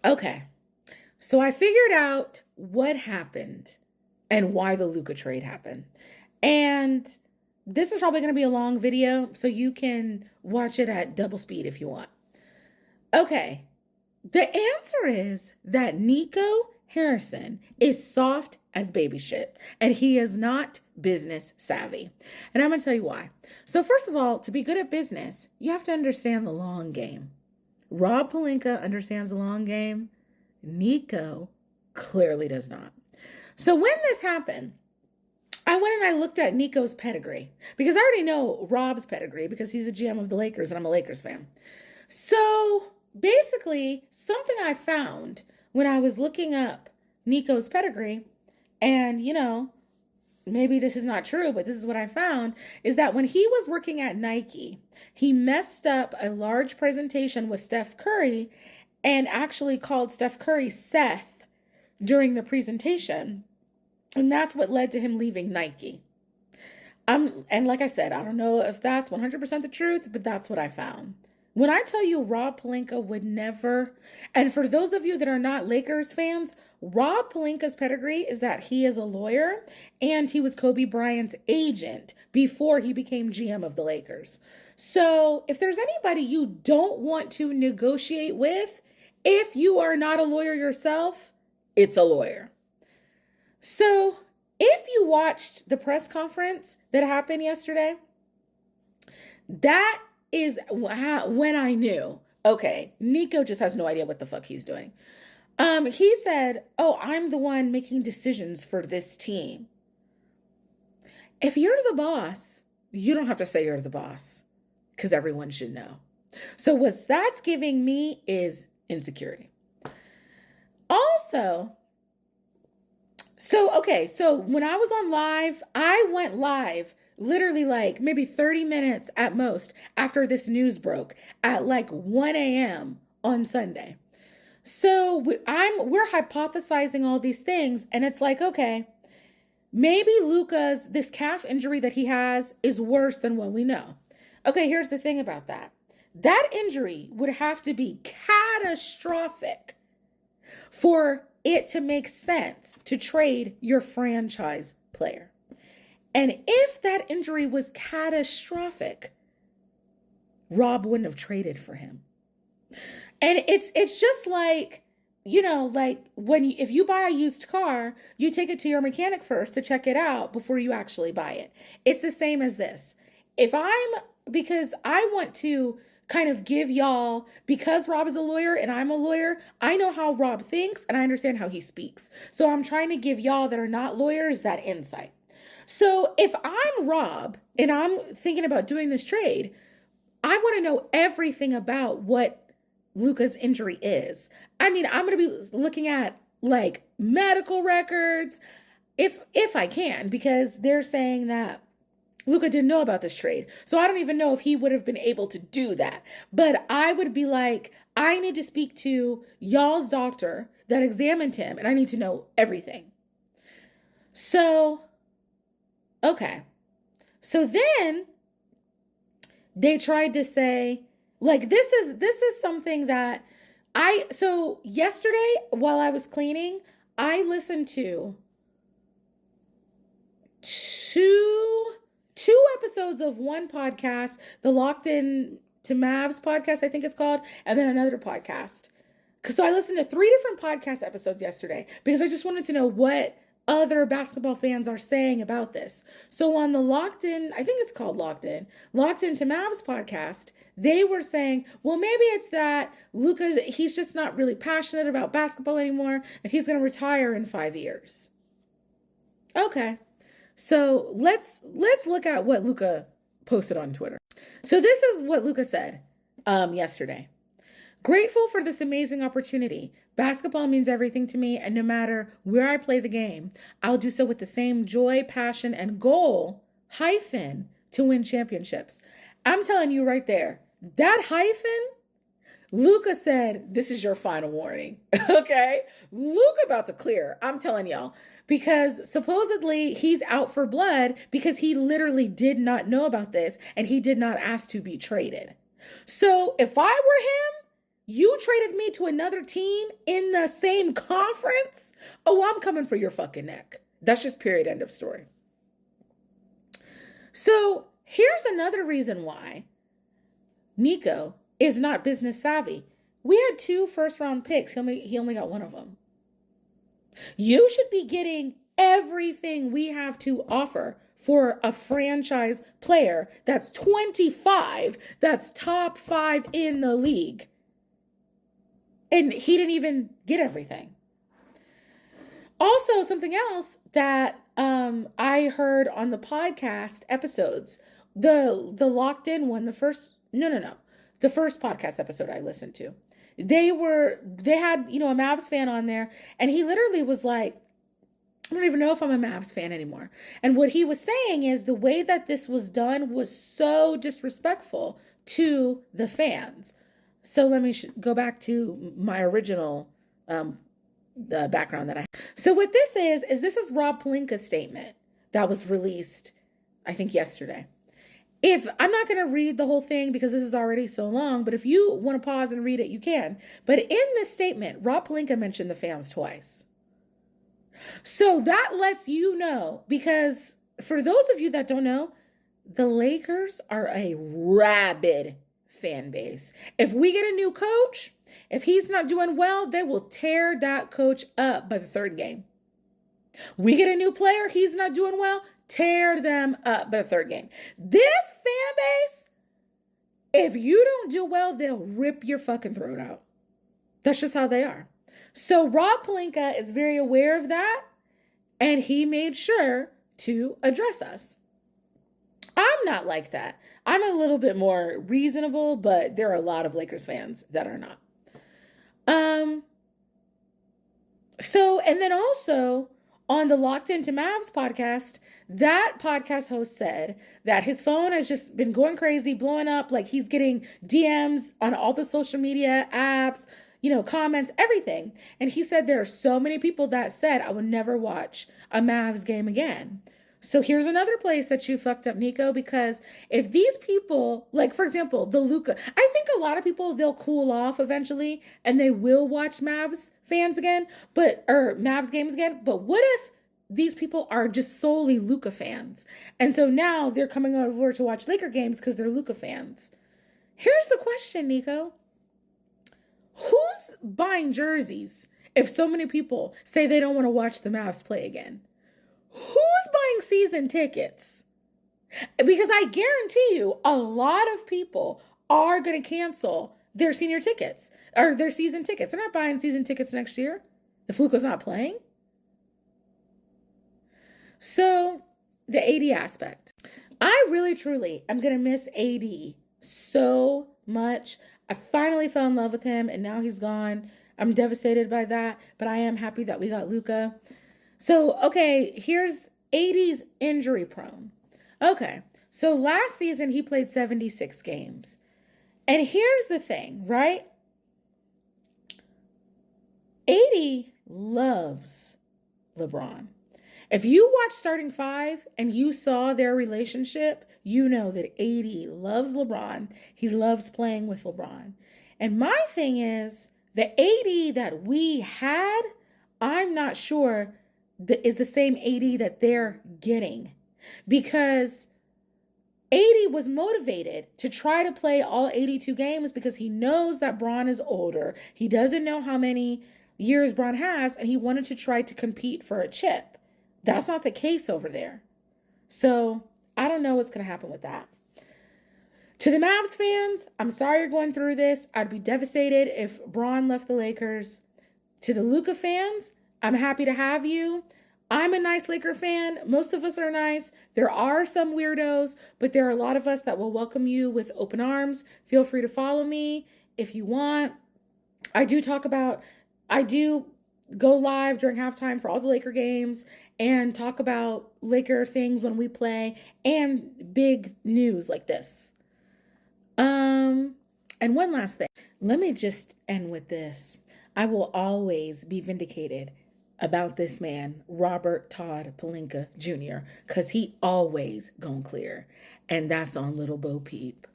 Okay. So I figured out what happened and why the Luka trade happened. And this is probably going to be a long video, so you can watch it at double speed if you want. Okay. The answer is that Nico Harrison is soft as baby shit, and he is not business savvy. And I'm going to tell you why. So first of all, to be good at business, you have to understand the long game. Rob Pelinka understands the long game. Nico clearly does not. So when this happened, I went and I looked at Nico's pedigree because I already know Rob's pedigree because he's the GM of the Lakers and I'm a Lakers fan. So basically, something I found when I was looking up Nico's pedigree, and maybe this is not true, but this is what I found, is that when he was working at Nike, he messed up a large presentation with Steph Curry and actually called Steph Curry Seth during the presentation. And that's what led to him leaving Nike. And like I said, I don't know if that's 100% the truth, but that's what I found. When I tell you Rob Pelinka would never, and for those of you that are not Lakers fans, Rob Pelinka's pedigree is that he is a lawyer and he was Kobe Bryant's agent before he became GM of the Lakers. So if there's anybody you don't want to negotiate with, if you are not a lawyer yourself, it's a lawyer. So if you watched the press conference that happened yesterday, that is when I knew, okay, Nico just has no idea what the fuck he's doing. He said, "Oh, I'm the one making decisions for this team." If you're the boss, you don't have to say you're the boss because everyone should know. So what that's giving me is insecurity. Also, so when I was on live, I went live literally like maybe 30 minutes at most after this news broke at like 1 a.m. on Sunday. So we're hypothesizing all these things, and it's like, okay, maybe Luka's, this calf injury that he has is worse than what we know. Okay, here's the thing about that. That injury would have to be catastrophic for it to make sense to trade your franchise player. And if that injury was catastrophic, Rob wouldn't have traded for him. And it's just like, like if you buy a used car, you take it to your mechanic first to check it out before you actually buy it. It's the same as this. Because I want to kind of give y'all, because Rob is a lawyer and I'm a lawyer, I know how Rob thinks and I understand how he speaks. So I'm trying to give y'all that are not lawyers that insight. So if I'm Rob and I'm thinking about doing this trade, I want to know everything about what Luka's injury is. I mean, I'm going to be looking at like medical records if I can, because they're saying that Luka didn't know about this trade. So I don't even know if he would have been able to do that. But I would be like, I need to speak to y'all's doctor that examined him and I need to know everything. So, okay. So then they tried to say, like, this is something that so yesterday while I was cleaning, I listened to two episodes of one podcast, the Locked In to Mavs podcast, I think it's called, and then another podcast. So I listened to 3 different podcast episodes yesterday because I just wanted to know what other basketball fans are saying about this. So on the Locked In, I think it's called Locked In to Mavs podcast, they were saying, well, maybe it's that he's just not really passionate about basketball anymore and he's going to retire in 5 years. Okay. So let's look at what Luka posted on Twitter. So this is what Luka said yesterday. Grateful for this amazing opportunity. Basketball means everything to me, and no matter where I play the game, I'll do so with the same joy, passion, and goal, to win championships. I'm telling you right there, that Luka said, this is your final warning. Okay? Luka about to clear. I'm telling y'all. Because supposedly he's out for blood because he literally did not know about this and he did not ask to be traded. So if I were him, You traded me to another team in the same conference? Oh, I'm coming for your fucking neck. That's just period, end of story. So here's another reason why Nico is not business savvy. We had 2 first-round picks. He only got one of them. You should be getting everything we have to offer for a franchise player that's 25, that's top 5 in the league. And he didn't even get everything. Also, something else that I heard on the podcast episodes, the Locked In one, the first podcast episode I listened to, they had, a Mavs fan on there, and he literally was like, I don't even know if I'm a Mavs fan anymore. And what he was saying is the way that this was done was so disrespectful to the fans. So let me go back to my original the background that I have. So what this is Rob Pelinka's statement that was released, I think, yesterday. If I'm not going to read the whole thing because this is already so long, but if you want to pause and read it, you can. But in this statement, Rob Pelinka mentioned the fans twice. So that lets you know, because for those of you that don't know, the Lakers are a rabid fan base. If we get a new coach, if he's not doing well, they will tear that coach up by the 3rd game. We get a new player, he's not doing well, tear them up by the 3rd game. This fan base, if you don't do well, they'll rip your fucking throat out. That's just how they are. So Rob Pelinka is very aware of that, and he made sure to address us. I'm not like that. I'm a little bit more reasonable, but there are a lot of Lakers fans that are not. And then also on the Locked Into Mavs podcast, that podcast host said that his phone has just been going crazy, blowing up. Like he's getting DMs on all the social media apps, comments, everything. And he said there are so many people that said, I would never watch a Mavs game again. So here's another place that you fucked up, Nico, because if these people, like, for example, the Luka, I think a lot of people, they'll cool off eventually and they will watch Mavs games again. But what if these people are just solely Luka fans? And so now they're coming over to watch Laker games because they're Luka fans. Here's the question, Nico. Who's buying jerseys if so many people say they don't want to watch the Mavs play again? Who's buying season tickets? Because I guarantee you a lot of people are going to cancel their senior tickets or their season tickets. They're not buying season tickets next year if Luka's not playing. So the AD aspect. I really, truly am going to miss AD so much. I finally fell in love with him and now he's gone. I'm devastated by that, but I am happy that we got Luka. So, okay, here's AD's injury prone. Okay, so last season he played 76 games. And here's the thing, right? AD loves LeBron. If you watch Starting Five and you saw their relationship, you know that AD loves LeBron. He loves playing with LeBron. And my thing is, the AD that we had, I'm not sure that is the same AD that they're getting. Because AD was motivated to try to play all 82 games because he knows that Bron is older. He doesn't know how many years Bron has, and he wanted to try to compete for a chip. That's not the case over there. So I don't know what's going to happen with that. To the Mavs fans, I'm sorry you're going through this. I'd be devastated if Bron left the Lakers. To the Luka fans, I'm happy to have you. I'm a nice Laker fan. Most of us are nice. There are some weirdos, but there are a lot of us that will welcome you with open arms. Feel free to follow me if you want. I do go live during halftime for all the Laker games and talk about Laker things when we play and big news like this. And one last thing. Let me just end with this. I will always be vindicated about this man, Robert Todd Pelinka Jr., because he always gone clear. And that's on Little Bo Peep.